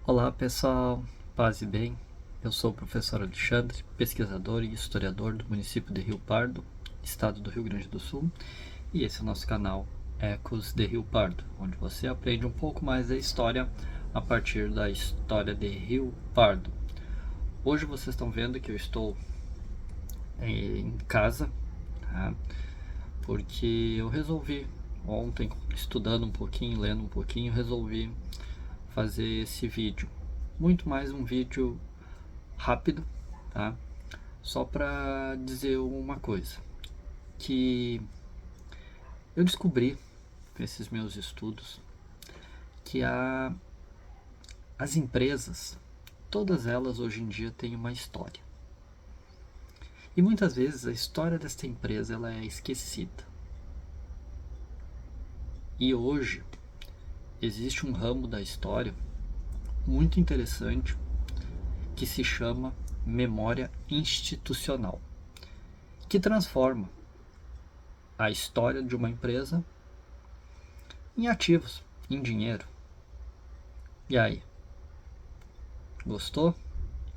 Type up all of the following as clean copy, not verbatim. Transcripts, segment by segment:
Olá pessoal, paz e bem. Eu sou o professor Alexandre, pesquisador e historiador do município de Rio Pardo, estado do Rio Grande do Sul, e esse é o nosso canal Ecos de Rio Pardo, onde você aprende um pouco mais da história a partir da história de Rio Pardo. Hoje vocês estão vendo que eu estou em casa, tá? Porque eu resolvi ontem, estudando um pouquinho, lendo um pouquinho, resolvi fazer esse vídeo. Muito mais um vídeo rápido, tá? Só para dizer uma coisa, que eu descobri com esses meus estudos que as empresas, todas elas hoje em dia têm uma história. E muitas vezes a história desta empresa ela é esquecida. E hoje existe um ramo da história muito interessante que se chama memória institucional, que transforma a história de uma empresa em ativos, em dinheiro. E aí, gostou?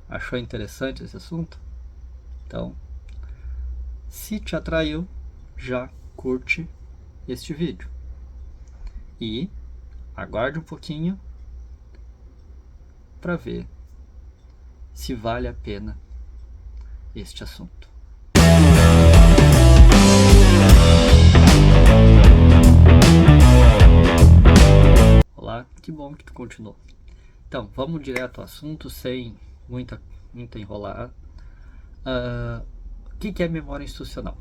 Achou interessante esse assunto? Então, se te atraiu, já curte este vídeo. E aguarde um pouquinho para ver se vale a pena este assunto. Olá, que bom que tu continuou. Então, vamos direto ao assunto, sem muita enrolar. O que é memória institucional?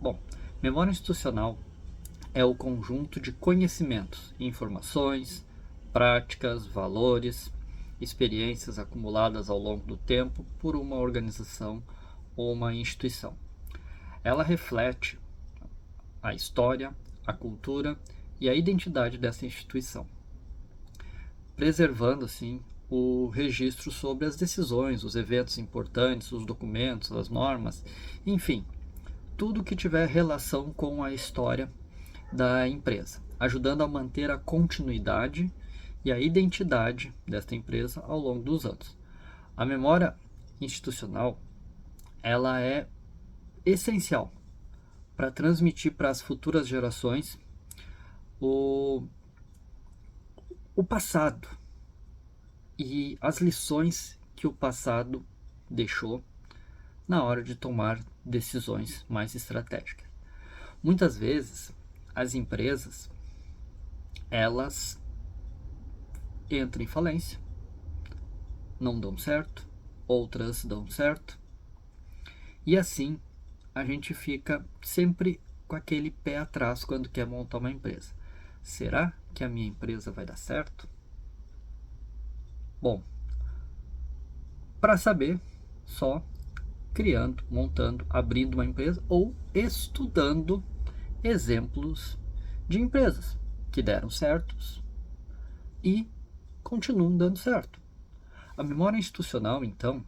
Bom, memória institucional é o conjunto de conhecimentos, informações, práticas, valores, experiências acumuladas ao longo do tempo por uma organização ou uma instituição. Ela reflete a história, a cultura e a identidade dessa instituição, preservando assim o registro sobre as decisões, os eventos importantes, os documentos, as normas, enfim, tudo que tiver relação com a história da empresa, ajudando a manter a continuidade e a identidade desta empresa ao longo dos anos. A memória institucional, ela é essencial para transmitir para as futuras gerações o, o passado e as lições que o passado deixou na hora de tomar decisões mais estratégicas. Muitas vezes as empresas elas entram em falência, não dão certo, outras dão certo, e assim a gente fica sempre com aquele pé atrás quando quer montar uma empresa. Será que a minha empresa vai dar certo? Bom, para saber, só criando, montando, abrindo uma empresa ou estudando exemplos de empresas que deram certos e continuam dando certo. A memória institucional, então,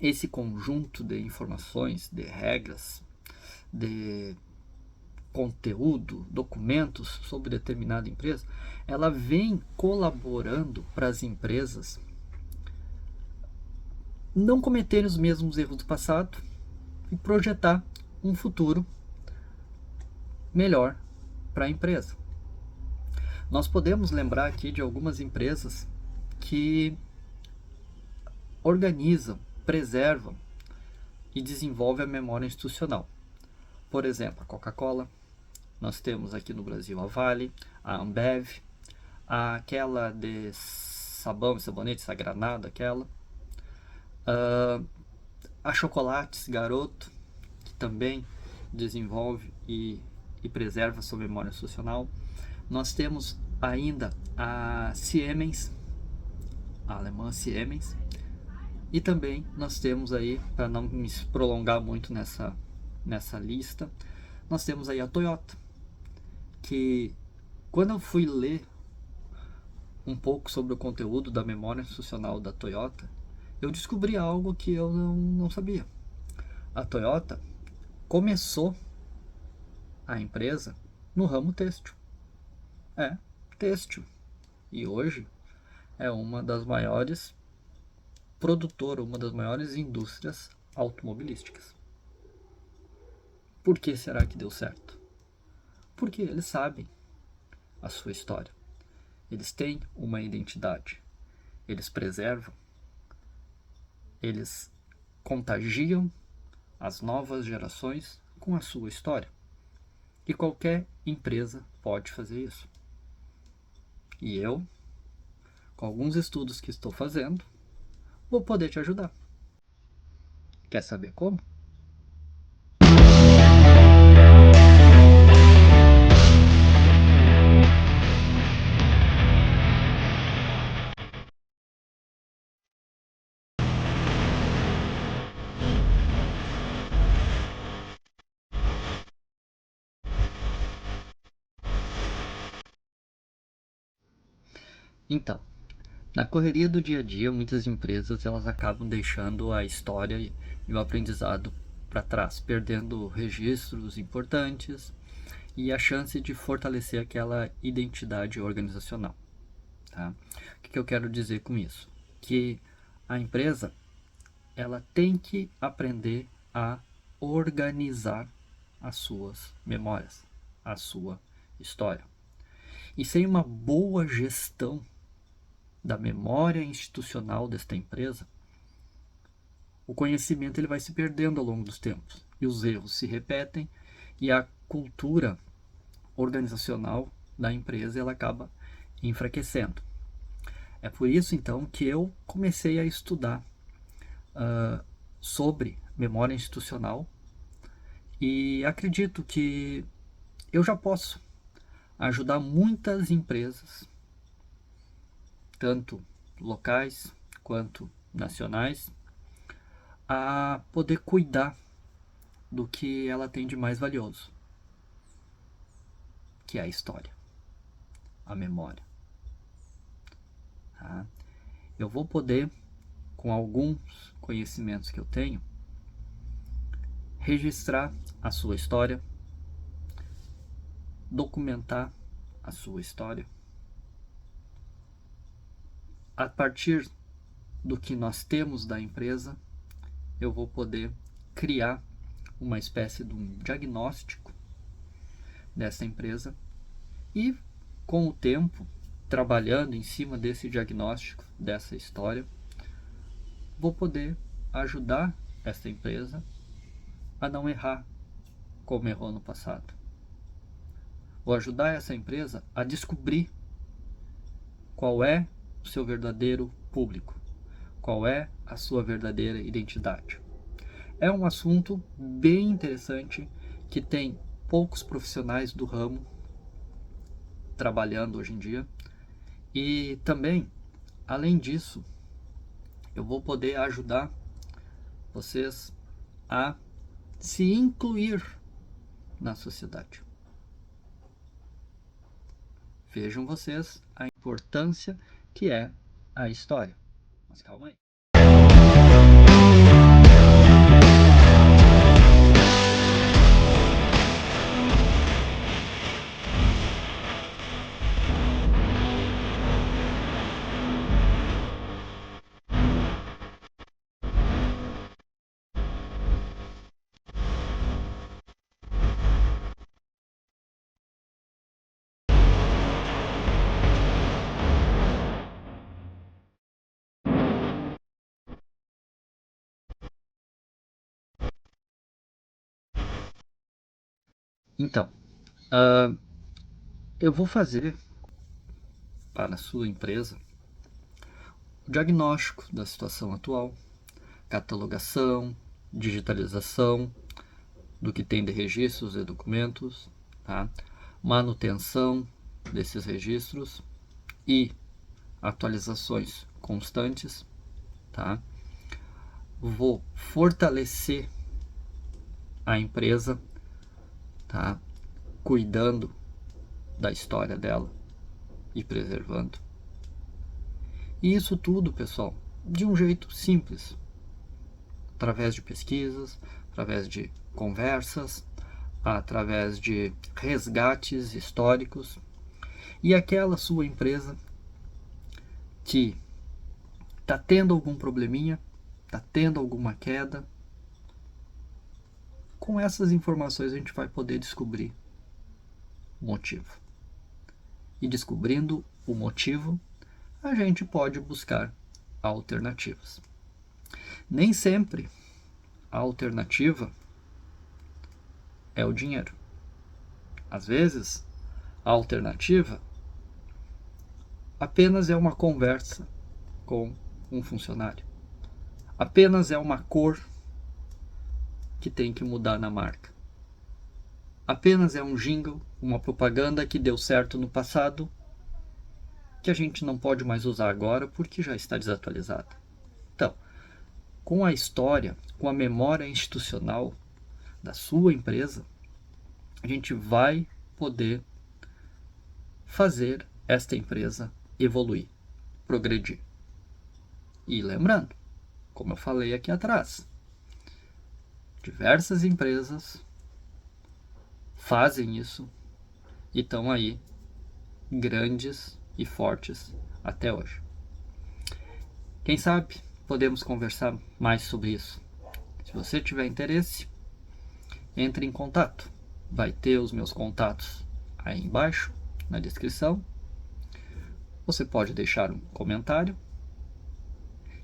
esse conjunto de informações, de regras, de conteúdo, documentos sobre determinada empresa, ela vem colaborando para as empresas não cometerem os mesmos erros do passado e projetar um futuro melhor para a empresa. Nós podemos lembrar aqui de algumas empresas que organizam, preservam e desenvolvem a memória institucional. Por exemplo, a Coca-Cola, nós temos aqui no Brasil a Vale, a Ambev, aquela de sabão e sabonete, essa granada, aquela, a Chocolates Garoto, que também desenvolve e preserva sua memória institucional. Nós temos ainda a Siemens, a alemã Siemens, e também nós temos aí, para não me prolongar muito nessa lista, nós temos aí a Toyota, que quando eu fui ler um pouco sobre o conteúdo da memória institucional da Toyota, eu descobri algo que eu não sabia. A Toyota começou a empresa no ramo têxtil. Têxtil. E hoje é uma das maiores produtoras, uma das maiores indústrias automobilísticas. Por que será que deu certo? Porque eles sabem a sua história. Eles têm uma identidade. Eles preservam, eles contagiam as novas gerações com a sua história. E qualquer empresa pode fazer isso. E eu, com alguns estudos que estou fazendo, vou poder te ajudar. Quer saber como? Então, na correria do dia a dia, muitas empresas elas acabam deixando a história e o aprendizado para trás, perdendo registros importantes e a chance de fortalecer aquela identidade organizacional. Tá? O que eu quero dizer com isso? Que a empresa ela tem que aprender a organizar as suas memórias, a sua história. E sem uma boa gestão da memória institucional desta empresa, o conhecimento ele vai se perdendo ao longo dos tempos e os erros se repetem e a cultura organizacional da empresa ela acaba enfraquecendo. É por isso então que eu comecei a estudar sobre memória institucional e acredito que eu já posso ajudar muitas empresas, tanto locais quanto nacionais, a poder cuidar do que ela tem de mais valioso, que é a história, a memória. Tá? Eu vou poder, com alguns conhecimentos que eu tenho, registrar a sua história, documentar a sua história. A partir do que nós temos da empresa, eu vou poder criar uma espécie de um diagnóstico dessa empresa e, com o tempo, trabalhando em cima desse diagnóstico, dessa história, vou poder ajudar essa empresa a não errar como errou no passado. Vou ajudar essa empresa a descobrir qual é o seu verdadeiro público, qual é a sua verdadeira identidade. É um assunto bem interessante que tem poucos profissionais do ramo trabalhando hoje em dia. E também, além disso, eu vou poder ajudar vocês a se incluir na sociedade. Vejam vocês a importância que é a história. Mas calma aí. Então, eu vou fazer para a sua empresa o diagnóstico da situação atual, catalogação, digitalização do que tem de registros e documentos, tá? Manutenção desses registros e atualizações constantes, tá? Vou fortalecer a empresa, tá? Cuidando da história dela e preservando. E isso tudo, pessoal, de um jeito simples, através de pesquisas, através de conversas, através de resgates históricos. E aquela sua empresa que está tendo algum probleminha, está tendo alguma queda. Com essas informações a gente vai poder descobrir o motivo. E descobrindo o motivo, a gente pode buscar alternativas. Nem sempre a alternativa é o dinheiro. Às vezes, a alternativa apenas é uma conversa com um funcionário. Apenas é uma cor que tem que mudar na marca. Apenas é um jingle, uma propaganda que deu certo no passado, que a gente não pode mais usar agora porque já está desatualizada. Então, com a história, com a memória institucional da sua empresa, a gente vai poder fazer esta empresa evoluir, progredir. E lembrando, como eu falei aqui atrás, diversas empresas fazem isso e estão aí grandes e fortes até hoje. Quem sabe podemos conversar mais sobre isso. Se você tiver interesse, entre em contato. Vai ter os meus contatos aí embaixo na descrição. Você pode deixar um comentário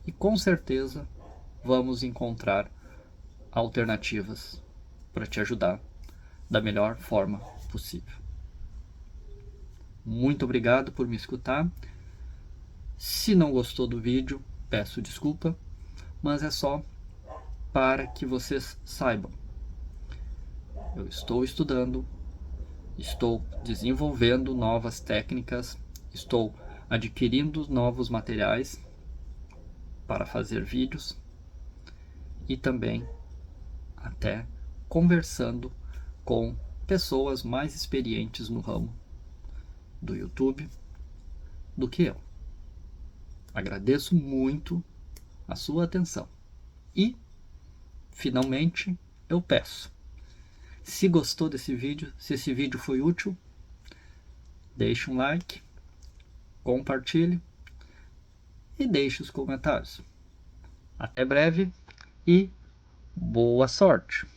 e com certeza vamos encontrar alternativas para te ajudar da melhor forma possível. Muito obrigado por me escutar. Se não gostou do vídeo, peço desculpa, mas é só para que vocês saibam. Eu estou estudando, estou desenvolvendo novas técnicas, estou adquirindo novos materiais para fazer vídeos e também até conversando com pessoas mais experientes no ramo do YouTube do que eu. Agradeço muito a sua atenção e, finalmente, eu peço, se gostou desse vídeo, se esse vídeo foi útil, deixe um like, compartilhe e deixe os comentários. Até breve e boa sorte!